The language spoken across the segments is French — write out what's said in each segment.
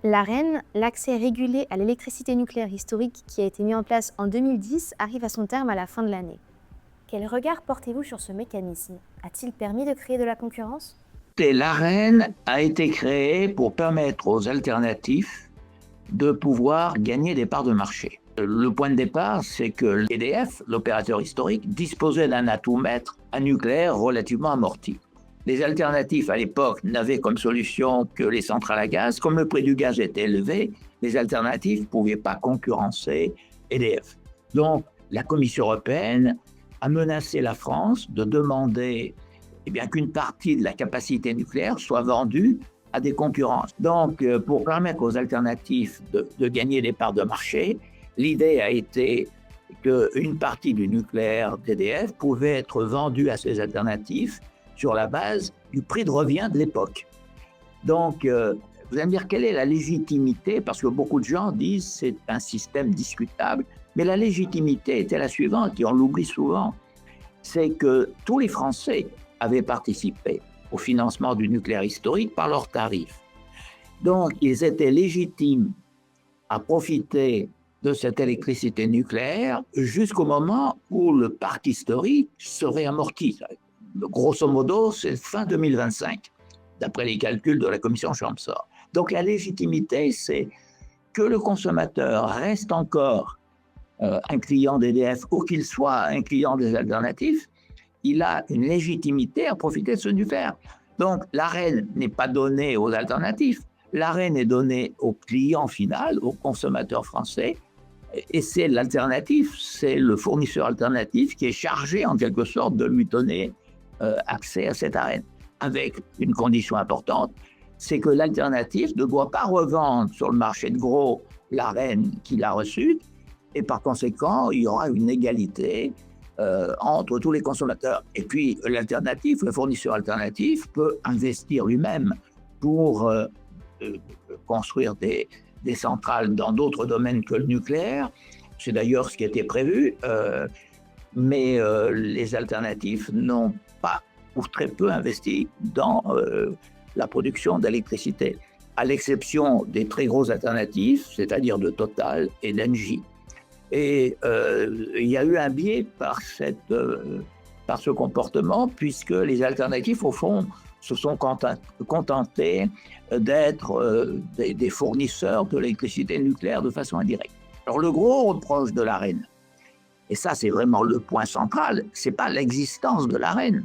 L'Arenh, l'accès régulé à l'électricité nucléaire historique qui a été mis en place en 2010, arrive à son terme à la fin de l'année. Quel regard portez-vous sur ce mécanisme? A-t-il permis de créer de la concurrence? L'Arenh a été créée pour permettre aux alternatifs de pouvoir gagner des parts de marché. Le point de départ, c'est que l'EDF, l'opérateur historique, disposait d'un atout maître, un nucléaire relativement amorti. Les alternatifs à l'époque n'avaient comme solution que les centrales à gaz. Comme le prix du gaz était élevé, les alternatifs ne pouvaient pas concurrencer EDF. Donc, la Commission européenne a menacé la France de demander qu'une partie de la capacité nucléaire soit vendue à des concurrents. Donc, pour permettre aux alternatifs de gagner des parts de marché, l'idée a été qu'une partie du nucléaire d'EDF pouvait être vendue à ces alternatifs sur la base du prix de revient de l'époque. Donc, vous allez me dire, quelle est la légitimité? Parce que beaucoup de gens disent que c'est un système discutable, mais la légitimité était la suivante, et on l'oublie souvent, c'est que tous les Français avaient participé au financement du nucléaire historique par leurs tarifs. Donc, ils étaient légitimes à profiter de cette électricité nucléaire jusqu'au moment où le parc historique serait amorti. Grosso modo, c'est fin 2025, d'après les calculs de la commission Chamsor. Donc, la légitimité, c'est que le consommateur reste encore un client d'EDF ou qu'il soit un client des alternatifs, il a une légitimité à profiter de ce nucléaire. Donc, l'Arenh n'est pas donnée aux alternatifs, l'Arenh est donnée au client final, au consommateur français, et c'est l'alternatif, c'est le fournisseur alternatif qui est chargé en quelque sorte de lui donner accès à cette Arenh, avec une condition importante, c'est que l'alternatif ne doit pas revendre sur le marché de gros l'Arenh qu'il a reçue, et par conséquent, il y aura une égalité entre tous les consommateurs. Et puis, l'alternatif, le fournisseur alternatif peut investir lui-même pour construire des centrales dans d'autres domaines que le nucléaire. C'est d'ailleurs ce qui était prévu, mais les alternatifs n'ont pas ou très peu investi dans la production d'électricité, à l'exception des très gros alternatifs, c'est-à-dire de Total et d'Engie. Et il y a eu un biais par ce comportement, puisque les alternatifs, au fond, se sont contentés d'être des fournisseurs de l'électricité nucléaire de façon indirecte. Alors le gros reproche de l'Arenh, et ça c'est vraiment le point central, c'est pas l'existence de l'Arenh,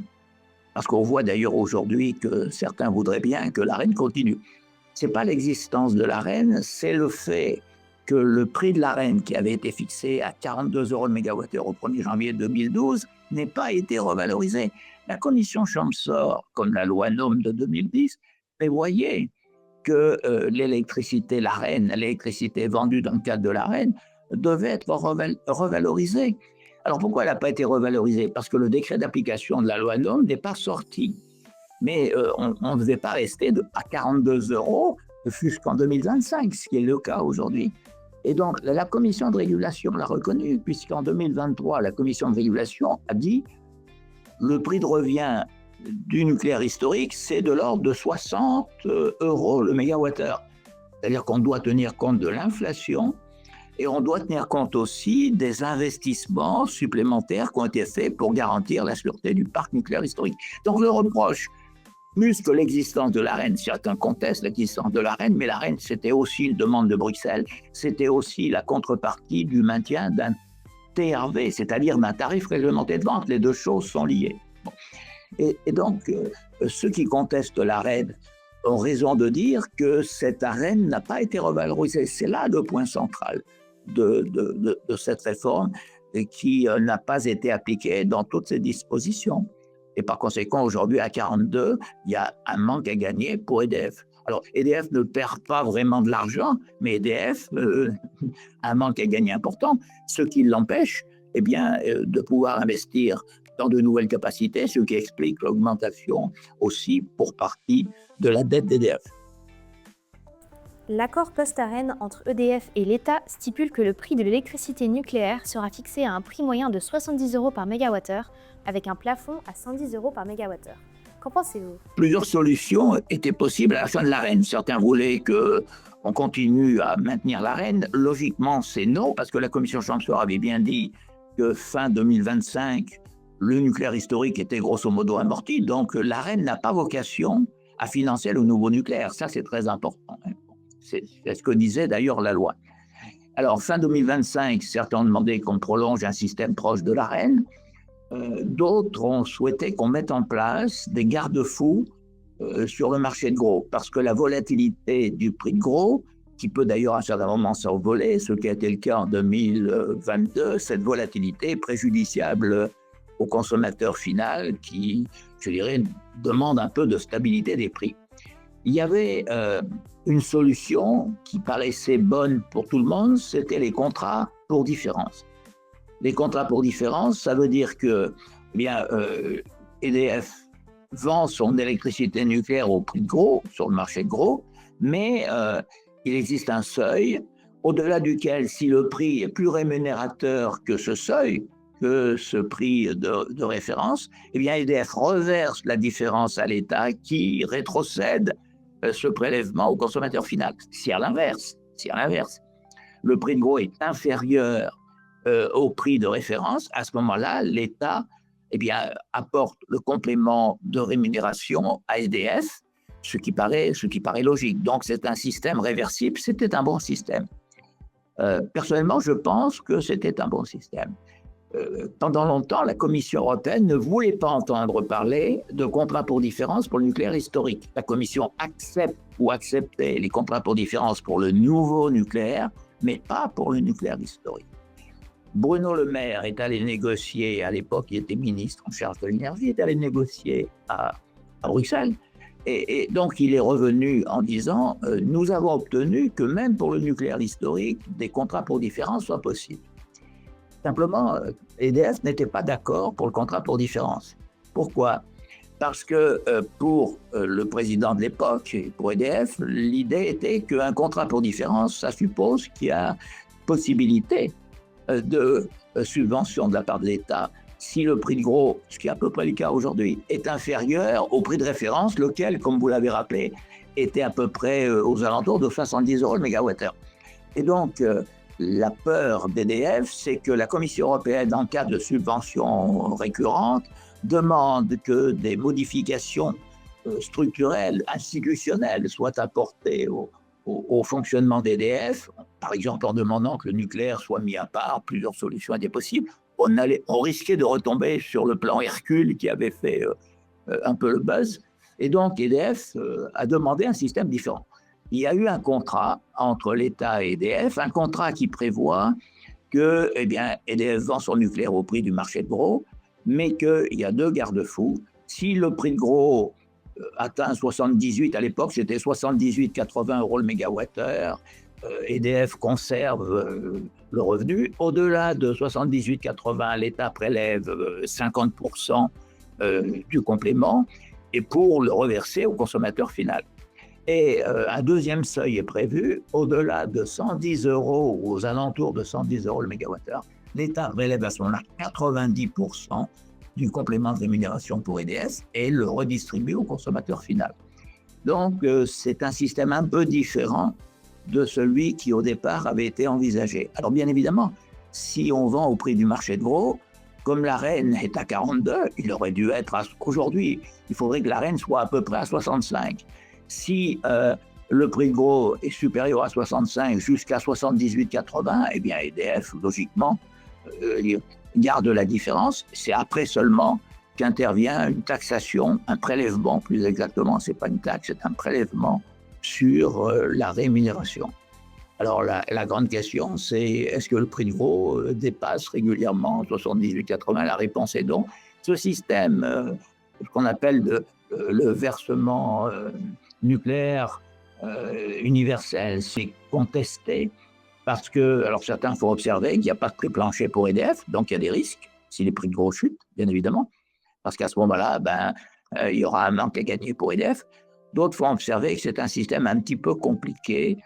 parce qu'on voit d'ailleurs aujourd'hui que certains voudraient bien que l'Arenh continue. C'est pas l'existence de l'Arenh, c'est le fait que le prix de l'Arenh, qui avait été fixé à 42 € le mégawattheure au 1er janvier 2012, n'ait pas été revalorisé. La commission Chamsor, comme la loi NOM de 2010, prévoyait que l'électricité, l'Arenh, l'électricité vendue dans le cadre de l'Arenh, devait être revalorisée. Alors pourquoi elle n'a pas été revalorisée? Parce que le décret d'application de la loi NOM n'est pas sorti. Mais on ne devait pas rester à 42 € jusqu'en 2025, ce qui est le cas aujourd'hui. Et donc, la commission de régulation l'a reconnu, puisqu'en 2023, la commission de régulation a dit le prix de revient du nucléaire historique, c'est de l'ordre de 60 € le mégawattheure. C'est-à-dire qu'on doit tenir compte de l'inflation et on doit tenir compte aussi des investissements supplémentaires qui ont été faits pour garantir la sûreté du parc nucléaire historique. Donc, le reproche, plus que l'existence de l'Arenh, certains contestent l'existence de l'Arenh, mais l'Arenh, c'était aussi une demande de Bruxelles, c'était aussi la contrepartie du maintien d'un TRV, c'est-à-dire d'un tarif réglementé de vente. Les deux choses sont liées. Bon. Et donc, ceux qui contestent l'Arenh ont raison de dire que cette Arenh n'a pas été revalorisée. C'est là le point central de cette réforme qui n'a pas été appliquée dans toutes ses dispositions. Et par conséquent, aujourd'hui, à 42, il y a un manque à gagner pour EDF. Alors, EDF ne perd pas vraiment de l'argent, mais EDF a un manque à gagner important, ce qui l'empêche de pouvoir investir dans de nouvelles capacités, ce qui explique l'augmentation aussi pour partie de la dette d'EDF. L'accord post-Arenh entre EDF et l'État stipule que le prix de l'électricité nucléaire sera fixé à un prix moyen de 70 € par mégawattheure, avec un plafond à 110 € par mégawattheure. Qu'en pensez-vous? Plusieurs solutions étaient possibles à la fin de l'ARENH. Certains voulaient qu'on continue à maintenir l'ARENH. Logiquement, c'est non, parce que la commission Champsaur avait bien dit que fin 2025, le nucléaire historique était grosso modo amorti. Donc l'ARENH n'a pas vocation à financer le nouveau nucléaire. Ça, c'est très important. C'est ce que disait d'ailleurs la loi. Alors, fin 2025, certains ont demandé qu'on prolonge un système proche de l'ARENH. D'autres ont souhaité qu'on mette en place des garde-fous sur le marché de gros, parce que la volatilité du prix de gros, qui peut d'ailleurs à un certain moment s'envoler, ce qui a été le cas en 2022, cette volatilité est préjudiciable au consommateur final qui, je dirais, demande un peu de stabilité des prix. Il y avait une solution qui paraissait bonne pour tout le monde, c'était les contrats pour différence. Les contrats pour différence, ça veut dire que EDF vend son électricité nucléaire au prix de gros, sur le marché de gros, mais il existe un seuil au-delà duquel, si le prix est plus rémunérateur que ce seuil, que ce prix de référence, eh bien EDF reverse la différence à l'État qui rétrocède ce prélèvement au consommateur final. Si à l'inverse, le prix de gros est inférieur au prix de référence, à ce moment-là, l'État apporte le complément de rémunération à EDF, ce qui paraît logique. Donc c'est un système réversible, c'était un bon système. Personnellement, je pense que c'était un bon système. Pendant longtemps, la Commission européenne ne voulait pas entendre parler de contrats pour différence pour le nucléaire historique. La Commission acceptait les contrats pour différence pour le nouveau nucléaire, mais pas pour le nucléaire historique. Bruno Le Maire est allé négocier, à l'époque il était ministre en charge de l'énergie, est allé négocier à Bruxelles. Et donc il est revenu en disant nous avons obtenu que même pour le nucléaire historique, des contrats pour différence soient possibles. Simplement, EDF n'était pas d'accord pour le contrat pour différence. Pourquoi ? Parce que pour le président de l'époque, et pour EDF, l'idée était qu'un contrat pour différence, ça suppose qu'il y a possibilité de subvention de la part de l'État si le prix de gros, ce qui est à peu près le cas aujourd'hui, est inférieur au prix de référence, lequel, comme vous l'avez rappelé, était à peu près aux alentours de 70 € le mégawattheure. Et donc, la peur d'EDF, c'est que la Commission européenne, en cas de subventions récurrentes, demande que des modifications structurelles, institutionnelles soient apportées au fonctionnement d'EDF, par exemple en demandant que le nucléaire soit mis à part, plusieurs solutions étaient possibles. On risquait de retomber sur le plan Hercule qui avait fait un peu le buzz. Et donc EDF a demandé un système différent. Il y a eu un contrat entre l'État et EDF, un contrat qui prévoit que EDF vend son nucléaire au prix du marché de gros, mais qu'il y a deux garde-fous. Si le prix de gros atteint 78, à l'époque c'était 78,80 € le mégawattheure, EDF conserve le revenu. Au-delà de 78,80, l'État prélève 50% du complément et pour le reverser au consommateur final. Et un deuxième seuil est prévu, au-delà de 110 € ou aux alentours de 110 € le mégawattheure, l'État prélève à ce moment-là 90% du complément de rémunération pour EDF et le redistribue au consommateur final. Donc c'est un système un peu différent de celui qui au départ avait été envisagé. Alors bien évidemment, si on vend au prix du marché de gros, comme l'ARENH est à 42, il aurait dû être aujourd'hui, il faudrait que l'ARENH soit à peu près à 65. Si le prix de gros est supérieur à 65 jusqu'à 78,80, eh bien EDF, logiquement, garde la différence. C'est après seulement qu'intervient une taxation, un prélèvement plus exactement, ce n'est pas une taxe, c'est un prélèvement sur la rémunération. Alors la grande question, c'est est-ce que le prix de gros dépasse régulièrement 78,80 ? La réponse est non. Ce système, ce qu'on appelle le versement nucléaire universel, c'est contesté parce que, alors certains font observer qu'il n'y a pas de prix plancher pour EDF, donc il y a des risques si les prix de gros chutent, bien évidemment, parce qu'à ce moment-là, il y aura un manque à gagner pour EDF. D'autres font observer que c'est un système un petit peu compliqué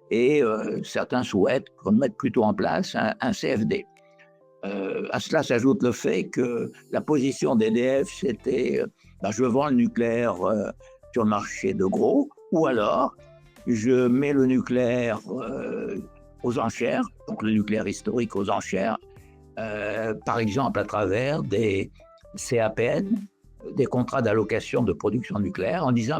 et certains souhaitent qu'on mette plutôt en place un CFD. À cela s'ajoute le fait que la position d'EDF, c'était je vends le nucléaire sur le marché de gros, ou alors je mets le nucléaire aux enchères, donc le nucléaire historique aux enchères, par exemple à travers des CAPN, des contrats d'allocation de production nucléaire, en disant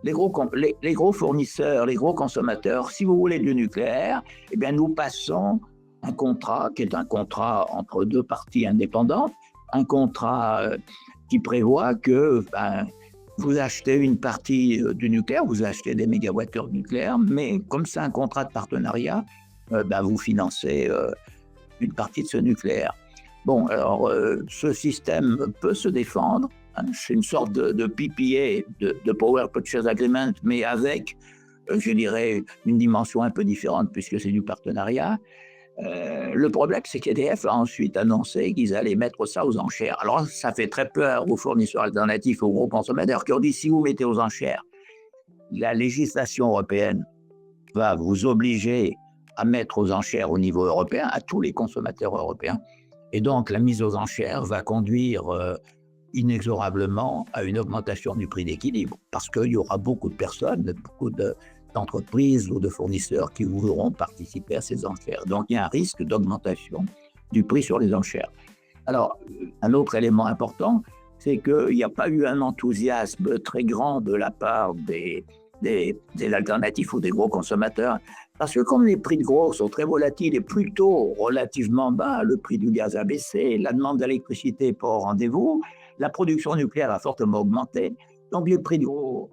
les gros fournisseurs, les gros consommateurs, si vous voulez du nucléaire, eh bien nous passons un contrat qui est un contrat entre deux parties indépendantes, un contrat qui prévoit que vous achetez une partie du nucléaire, vous achetez des mégawattheures de nucléaire, mais comme c'est un contrat de partenariat, vous financez une partie de ce nucléaire. Bon, alors ce système peut se défendre, hein, c'est une sorte de PPA, de Power Purchase Agreement, mais avec, je dirais, une dimension un peu différente puisque c'est du partenariat. Le problème, c'est qu'EDF a ensuite annoncé qu'ils allaient mettre ça aux enchères. Alors, ça fait très peur aux fournisseurs alternatifs, aux gros consommateurs qui ont dit si vous mettez aux enchères, la législation européenne va vous obliger à mettre aux enchères au niveau européen, à tous les consommateurs européens. Et donc, la mise aux enchères va conduire inexorablement à une augmentation du prix d'équilibre, parce qu'il y aura beaucoup de personnes, beaucoup d'entreprises ou de fournisseurs qui voudront participer à ces enchères. Donc, il y a un risque d'augmentation du prix sur les enchères. Alors, un autre élément important, c'est qu'il n'y a pas eu un enthousiasme très grand de la part des alternatifs ou des gros consommateurs, parce que comme les prix de gros sont très volatiles et plutôt relativement bas, le prix du gaz a baissé, la demande d'électricité n'est pas au rendez-vous, la production nucléaire a fortement augmenté, donc les prix de gros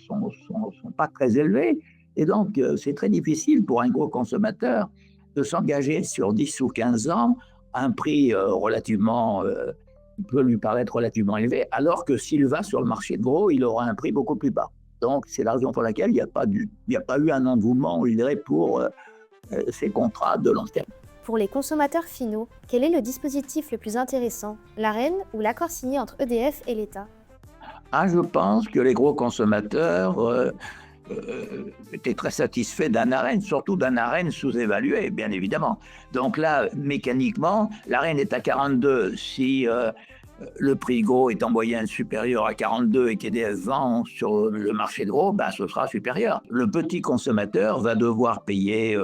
sont pas très élevés, et donc c'est très difficile pour un gros consommateur de s'engager sur 10 ou 15 ans à un prix relativement, peut lui paraître relativement élevé, alors que s'il va sur le marché de gros, il aura un prix beaucoup plus bas. Donc, c'est la raison pour laquelle il n'y a pas eu un engouement, je dirais, pour ces contrats de long terme. Pour les consommateurs finaux, quel est le dispositif le plus intéressant, l'Arenh ou l'accord signé entre EDF et l'État ? Je pense que les gros consommateurs étaient très satisfaits d'un Arenh, surtout d'un Arenh sous-évalué, bien évidemment. Donc là, mécaniquement, l'Arenh est à 42. Si le prix gros est en moyenne supérieur à 42 et qu'EDF vend sur le marché de gros, ce sera supérieur. Le petit consommateur va devoir payer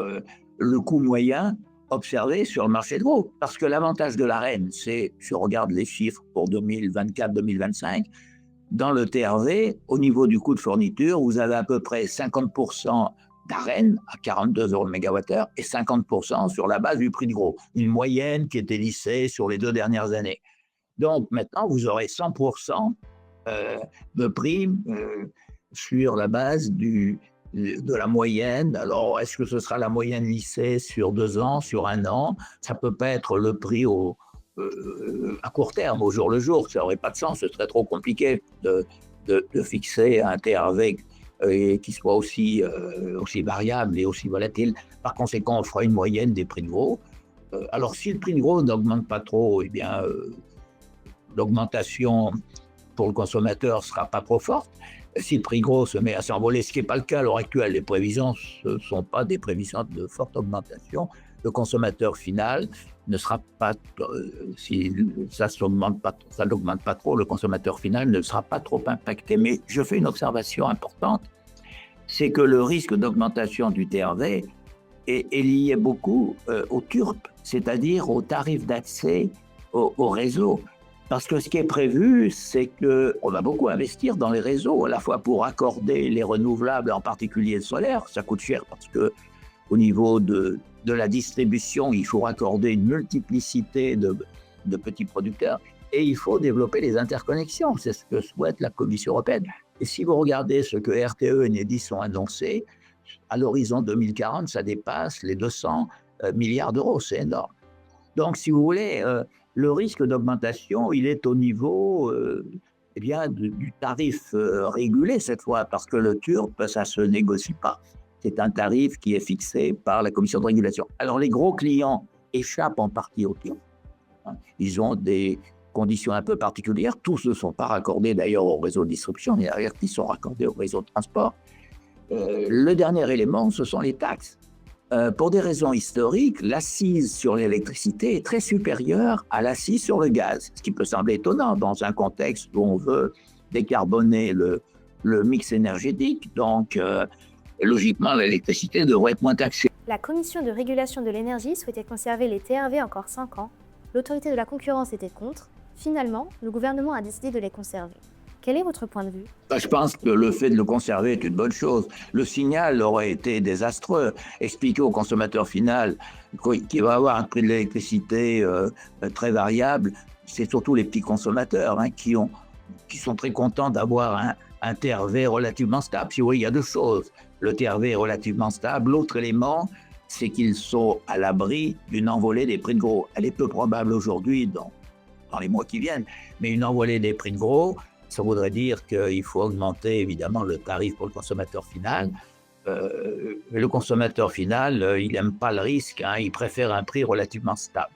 le coût moyen observé sur le marché de gros. Parce que l'avantage de l'Arenh, c'est, je regarde les chiffres pour 2024-2025, dans le TRV, au niveau du coût de fourniture, vous avez à peu près 50% d'Arenh à 42 € le mégawattheure et 50% sur la base du prix de gros. Une moyenne qui était lissée sur les 2 dernières années. Donc maintenant, vous aurez 100% de prime sur la base de la moyenne. Alors, est-ce que ce sera la moyenne lissée sur 2 ans, sur 1 an ? Ça ne peut pas être le prix à court terme, au jour le jour. Ça n'aurait pas de sens, ce serait trop compliqué de fixer un TRV qui soit aussi variable et aussi volatile. Par conséquent, on fera une moyenne des prix de gros. Alors, si le prix de gros n'augmente pas trop, eh bien, l'augmentation pour le consommateur ne sera pas trop forte. Si le prix gros se met à s'envoler, ce qui n'est pas le cas à l'heure actuelle, les prévisions ne sont pas des prévisions de forte augmentation, le consommateur final ne sera pas, si ça n'augmente pas trop, le consommateur final ne sera pas trop impacté. Mais je fais une observation importante, c'est que le risque d'augmentation du TRV est lié beaucoup au TURP, c'est-à-dire au tarif d'accès au réseau. Parce que ce qui est prévu, c'est qu'on va beaucoup investir dans les réseaux, à la fois pour accorder les renouvelables, en particulier le solaire. Ça coûte cher parce qu'au niveau de la distribution, il faut raccorder une multiplicité de petits producteurs et il faut développer les interconnexions. C'est ce que souhaite la Commission européenne. Et si vous regardez ce que RTE et Enedis ont annoncé, à l'horizon 2040, ça dépasse les 200 milliards d'euros. C'est énorme. Donc, si vous voulez, le risque d'augmentation, il est au niveau du tarif régulé cette fois, parce que le TURP, ça ne se négocie pas. C'est un tarif qui est fixé par la Commission de régulation. Alors, les gros clients échappent en partie au TURP. Ils ont des conditions un peu particulières. Tous ne sont pas raccordés d'ailleurs au réseau de distribution, les avertis sont raccordés au réseau de transport. Le dernier élément, ce sont les taxes. Pour des raisons historiques, l'assise sur l'électricité est très supérieure à l'assise sur le gaz, ce qui peut sembler étonnant dans un contexte où on veut décarboner le mix énergétique. Donc, logiquement, l'électricité devrait être moins taxée. La Commission de régulation de l'énergie souhaitait conserver les TRV encore 5 ans. L'autorité de la concurrence était contre. Finalement, le gouvernement a décidé de les conserver. Quel est votre point de vue? Je pense que le fait de le conserver est une bonne chose. Le signal aurait été désastreux. Expliquer au consommateur final qu'il va avoir un prix de l'électricité très variable, c'est surtout les petits consommateurs qui sont très contents d'avoir un TRV relativement stable. Si vous voyez, il y a deux choses. Le TRV est relativement stable. L'autre élément, c'est qu'ils sont à l'abri d'une envolée des prix de gros. Elle est peu probable aujourd'hui dans les mois qui viennent, mais une envolée des prix de gros, ça voudrait dire qu'il faut augmenter évidemment le tarif pour le consommateur final. Le consommateur final, il n'aime pas le risque, il préfère un prix relativement stable.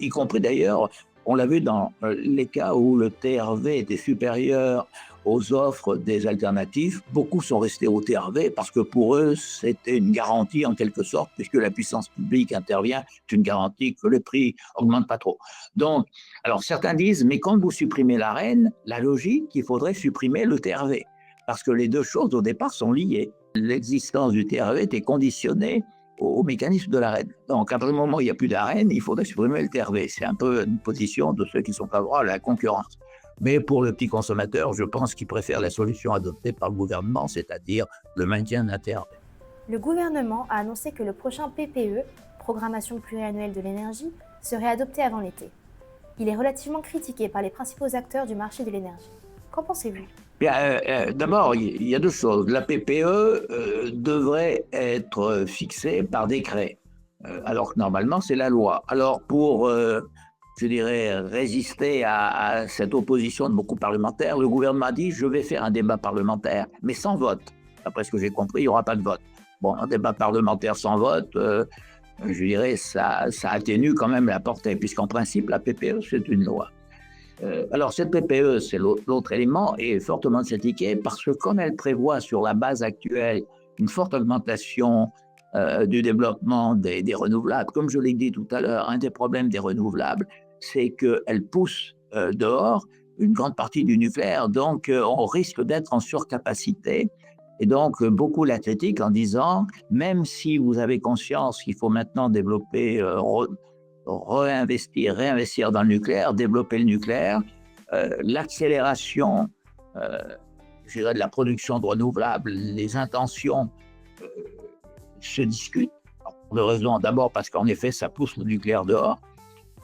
Y compris d'ailleurs, on l'a vu dans les cas où le TRV était supérieur aux offres des alternatives, beaucoup sont restés au TRV parce que pour eux, c'était une garantie en quelque sorte, puisque la puissance publique intervient, c'est une garantie que le prix augmente pas trop. Donc, alors certains disent, mais quand vous supprimez l'Arenh, la logique, il faudrait supprimer le TRV, parce que les deux choses au départ sont liées. L'existence du TRV était conditionnée au mécanisme de l'Arenh. Donc, à partir du moment où il n'y a plus d'Arenh, il faudrait supprimer le TRV. C'est un peu une position de ceux qui sont favorables à la concurrence. Mais pour le petit consommateur, je pense qu'il préfère la solution adoptée par le gouvernement, c'est-à-dire le maintien d'un TRV. Le gouvernement a annoncé que le prochain PPE, Programmation pluriannuelle de l'énergie, serait adopté avant l'été. Il est relativement critiqué par les principaux acteurs du marché de l'énergie. Qu'en pensez-vous? D'abord, il y a deux choses. La PPE devrait être fixée par décret, alors que normalement, c'est la loi. Alors, pour, je dirais, résister à cette opposition de beaucoup de parlementaires, le gouvernement a dit « je vais faire un débat parlementaire, mais sans vote ». Après ce que j'ai compris, il n'y aura pas de vote. Bon, un débat parlementaire sans vote, je dirais, ça atténue quand même la portée, puisqu'en principe, la PPE, c'est une loi. Alors, cette PPE, c'est l'autre élément, est fortement critiquée parce que comme elle prévoit sur la base actuelle une forte augmentation du développement des renouvelables, comme je l'ai dit tout à l'heure, un des problèmes des renouvelables, c'est qu'elle pousse dehors une grande partie du nucléaire, donc on risque d'être en surcapacité. Et donc, beaucoup la critiquent en disant, même si vous avez conscience qu'il faut maintenant développer, réinvestir dans le nucléaire, développer le nucléaire, l'accélération, je dirais, de la production de renouvelables, les intentions se discutent. Pour deux raisons. D'abord, parce qu'en effet, ça pousse le nucléaire dehors,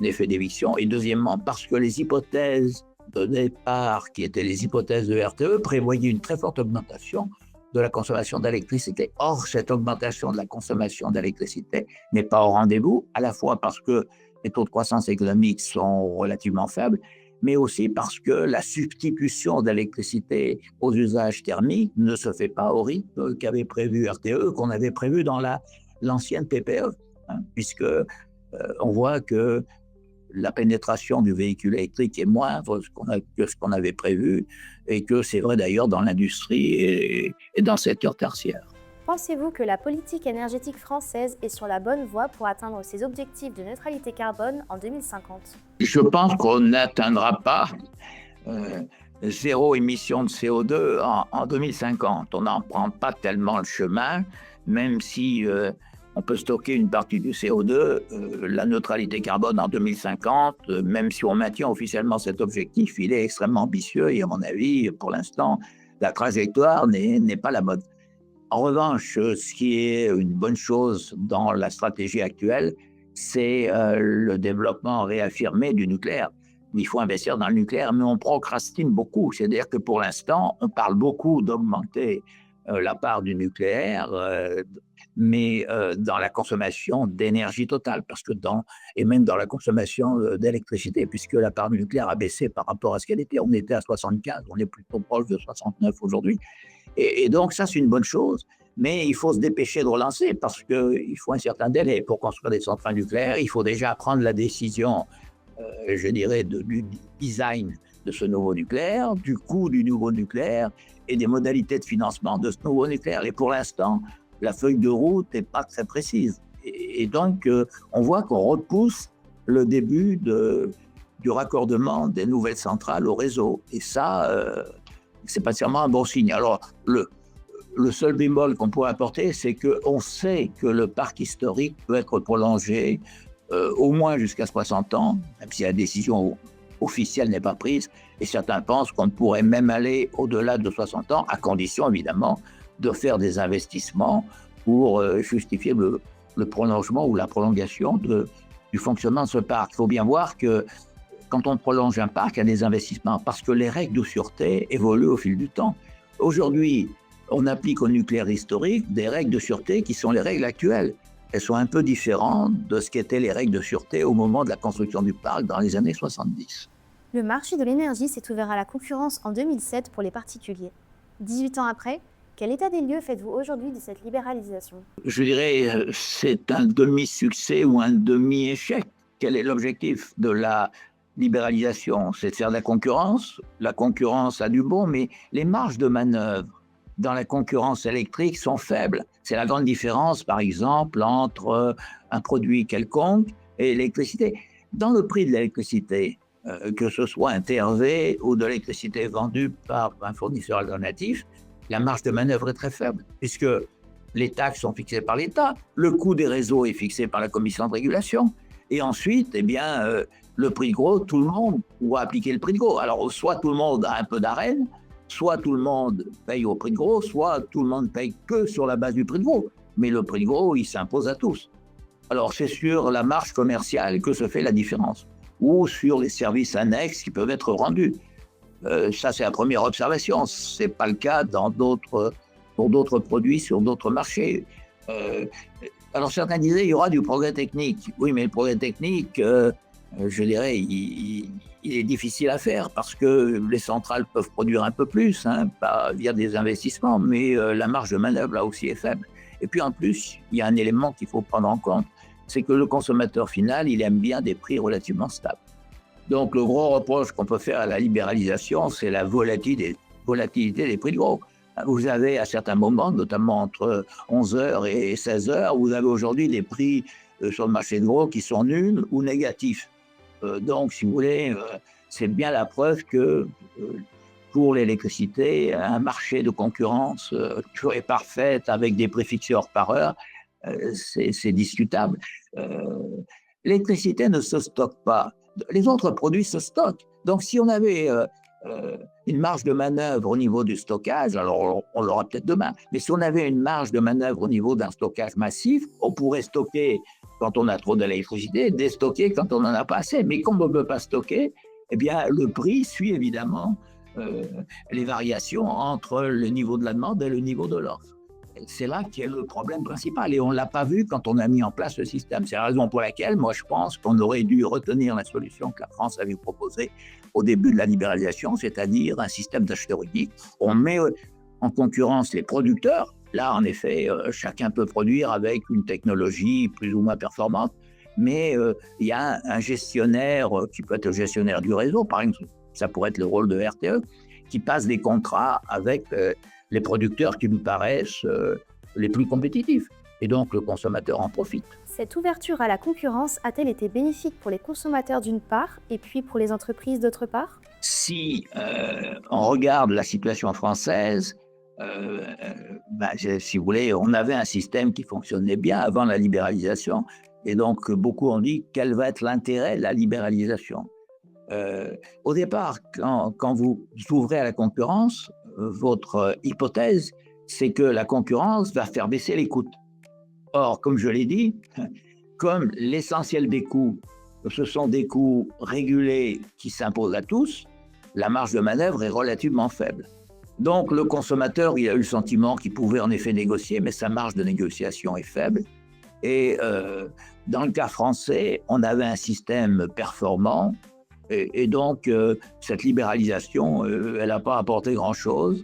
un effet d'éviction. Et deuxièmement, parce que les hypothèses de départ, qui étaient les hypothèses de RTE, prévoyaient une très forte augmentation de la consommation d'électricité. Or, cette augmentation de la consommation d'électricité n'est pas au rendez-vous, à la fois parce que les taux de croissance économique sont relativement faibles, mais aussi parce que la substitution d'électricité aux usages thermiques ne se fait pas au rythme qu'avait prévu RTE, qu'on avait prévu dans l'ancienne PPE, puisque on voit que la pénétration du véhicule électrique est moindre que ce qu'on avait prévu, et que c'est vrai d'ailleurs dans l'industrie et dans le secteur tertiaire. Pensez-vous que la politique énergétique française est sur la bonne voie pour atteindre ses objectifs de neutralité carbone en 2050? Je pense qu'on n'atteindra pas zéro émission de CO2 en 2050. On n'en prend pas tellement le chemin, même si on peut stocker une partie du CO2, la neutralité carbone en 2050, même si on maintient officiellement cet objectif, il est extrêmement ambitieux et à mon avis, pour l'instant, la trajectoire n'est pas la bonne. En revanche, ce qui est une bonne chose dans la stratégie actuelle, c'est le développement réaffirmé du nucléaire. Il faut investir dans le nucléaire, mais on procrastine beaucoup. C'est-à-dire que pour l'instant, on parle beaucoup d'augmenter la part du nucléaire, mais dans la consommation d'énergie totale, et même dans la consommation d'électricité, puisque la part du nucléaire a baissé par rapport à ce qu'elle était. On était à 75, on est plutôt proche de 69 aujourd'hui. Et donc ça, c'est une bonne chose, mais il faut se dépêcher de relancer parce qu'il faut un certain délai pour construire des centrales nucléaires. Il faut déjà prendre la décision, je dirais, du design de ce nouveau nucléaire, du coût du nouveau nucléaire et des modalités de financement de ce nouveau nucléaire. Et pour l'instant, la feuille de route n'est pas très précise. Et donc, on voit qu'on repousse le début du raccordement des nouvelles centrales au réseau. Et ça, c'est pas sûrement un bon signe. Alors, le seul bémol qu'on pourrait apporter, c'est qu'on sait que le parc historique peut être prolongé au moins jusqu'à 60 ans, même si la décision officielle n'est pas prise. Et certains pensent qu'on pourrait même aller au-delà de 60 ans, à condition évidemment de faire des investissements pour justifier le prolongement ou la prolongation du fonctionnement de ce parc. Il faut bien voir que quand on prolonge un parc, il y a des investissements parce que les règles de sûreté évoluent au fil du temps. Aujourd'hui, on applique au nucléaire historique des règles de sûreté qui sont les règles actuelles. Elles sont un peu différentes de ce qu'étaient les règles de sûreté au moment de la construction du parc dans les années 70. Le marché de l'énergie s'est ouvert à la concurrence en 2007 pour les particuliers. 18 ans après, quel état des lieux faites-vous aujourd'hui de cette libéralisation ? Je dirais c'est un demi-succès ou un demi-échec. Quel est l'objectif de la libéralisation? C'est de faire de la concurrence. La concurrence a du bon, mais les marges de manœuvre dans la concurrence électrique sont faibles. C'est la grande différence, par exemple, entre un produit quelconque et l'électricité. Dans le prix de l'électricité, que ce soit un TRV ou de l'électricité vendue par un fournisseur alternatif, la marge de manœuvre est très faible, puisque les taxes sont fixées par l'État, le coût des réseaux est fixé par la commission de régulation, et ensuite, le prix de gros, tout le monde doit appliquer le prix de gros. Alors, soit tout le monde a un peu d'arène, soit tout le monde paye au prix de gros, soit tout le monde paye que sur la base du prix de gros. Mais le prix de gros, il s'impose à tous. Alors, c'est sur la marge commerciale que se fait la différence, ou sur les services annexes qui peuvent être rendus. Ça, c'est la première observation. Ce n'est pas le cas pour d'autres produits sur d'autres marchés. Alors, certains disaient qu'il y aura du progrès technique. Oui, mais le progrès technique, je dirais, il est difficile à faire parce que les centrales peuvent produire un peu plus, pas via des investissements, mais la marge de manœuvre, là aussi, est faible. Et puis, en plus, il y a un élément qu'il faut prendre en compte, c'est que le consommateur final, il aime bien des prix relativement stables. Donc, le gros reproche qu'on peut faire à la libéralisation, c'est la volatilité des prix de gros. Vous avez à certains moments, notamment entre 11h et 16h, vous avez aujourd'hui des prix sur le marché de gros qui sont nuls ou négatifs. Donc, si vous voulez, c'est bien la preuve que pour l'électricité, un marché de concurrence pure et parfaite avec des prix fixés heure par heure, c'est discutable. L'électricité ne se stocke pas. Les autres produits se stockent. Donc, si on avait une marge de manœuvre au niveau du stockage, alors on l'aura peut-être demain, mais si on avait une marge de manœuvre au niveau d'un stockage massif, on pourrait stocker quand on a trop d'électricité, déstocker quand on n'en a pas assez. Mais comme on ne peut pas stocker, eh bien, le prix suit évidemment les variations entre le niveau de la demande et le niveau de l'offre. C'est là qu'est le problème principal et on ne l'a pas vu quand on a mis en place ce système. C'est la raison pour laquelle, moi, je pense qu'on aurait dû retenir la solution que la France avait proposée au début de la libéralisation, c'est-à-dire un système d'acheteurs uniques. On met en concurrence les producteurs. Là, en effet, chacun peut produire avec une technologie plus ou moins performante, mais il y a un gestionnaire qui peut être le gestionnaire du réseau, par exemple, ça pourrait être le rôle de RTE, qui passe des contrats avec les producteurs qui nous paraissent les plus compétitifs. Et donc, le consommateur en profite. Cette ouverture à la concurrence a-t-elle été bénéfique pour les consommateurs d'une part et puis pour les entreprises d'autre part ? Si on regarde la situation française, si vous voulez, on avait un système qui fonctionnait bien avant la libéralisation. Et donc, beaucoup ont dit quel va être l'intérêt de la libéralisation. Au départ, quand vous ouvrez à la concurrence, votre hypothèse, c'est que la concurrence va faire baisser les coûts. Or, comme je l'ai dit, comme l'essentiel des coûts, ce sont des coûts régulés qui s'imposent à tous, la marge de manœuvre est relativement faible. Donc, le consommateur, il a eu le sentiment qu'il pouvait en effet négocier, mais sa marge de négociation est faible. Et dans le cas français, on avait un système performant, et donc cette libéralisation, elle n'a pas apporté grand-chose.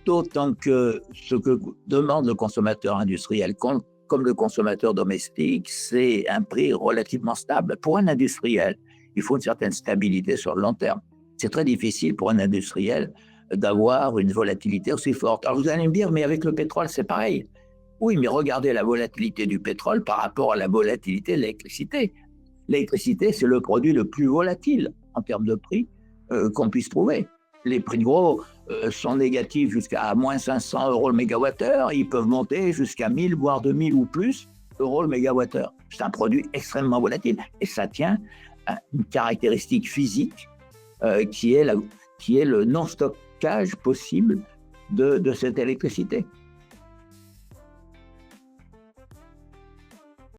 D'autant que ce que demande le consommateur industriel, comme le consommateur domestique, c'est un prix relativement stable. Pour un industriel, il faut une certaine stabilité sur le long terme. C'est très difficile pour un industriel d'avoir une volatilité aussi forte. Alors vous allez me dire, mais avec le pétrole, c'est pareil. Oui, mais regardez la volatilité du pétrole par rapport à la volatilité de l'électricité. L'électricité, c'est le produit le plus volatile en termes de prix qu'on puisse trouver. Les prix gros sont négatifs jusqu'à moins 500 euros le mégawattheure. Ils peuvent monter jusqu'à 1000, voire 2000 ou plus euros le mégawattheure. C'est un produit extrêmement volatile. Et ça tient à une caractéristique physique qui est le non-stockage possible de cette électricité.